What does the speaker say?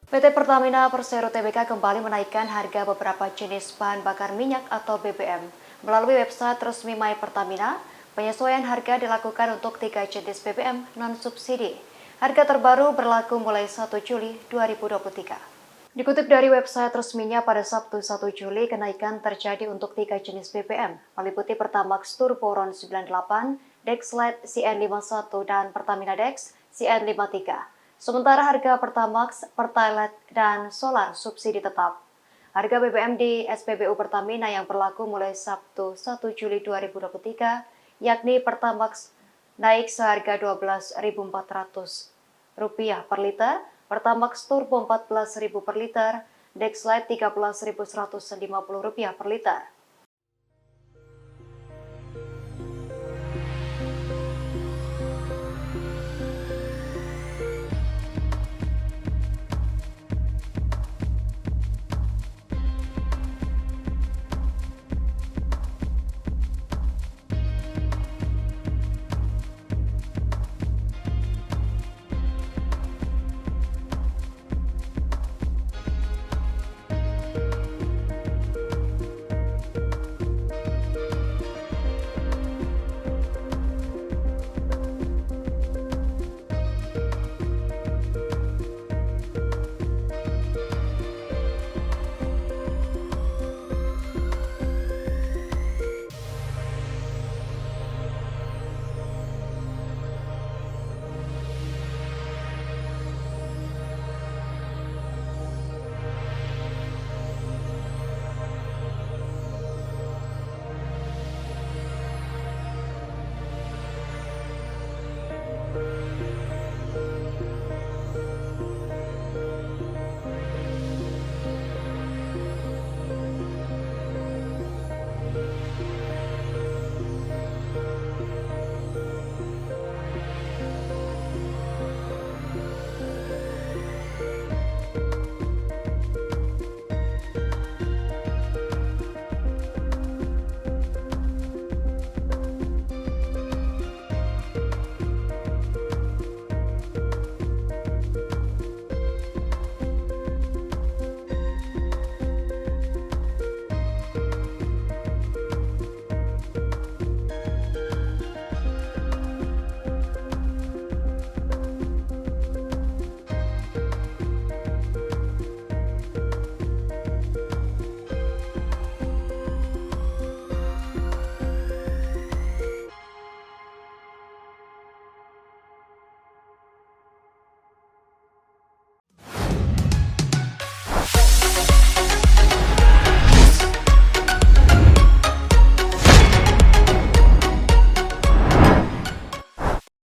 PT Pertamina Persero Tbk kembali menaikkan harga beberapa jenis bahan bakar minyak atau BBM. Melalui website resmi My Pertamina, penyesuaian harga dilakukan untuk 3 jenis BBM non-subsidi. Harga terbaru berlaku mulai 1 Juli 2023. Dikutip dari website resminya pada Sabtu 1 Juli, kenaikan terjadi untuk 3 jenis BBM, meliputi Pertamax Turbo RON 98, Dexlite CN51, dan Pertamina Dex CN53. Sementara harga Pertamax, Pertalite, dan Solar subsidi tetap. Harga BBM di SPBU Pertamina yang berlaku mulai Sabtu 1 Juli 2023, yakni Pertamax naik seharga Rp12.400 per liter, Pertamax Turbo Rp14.000 per liter, Dexlite Rp13.150 per liter.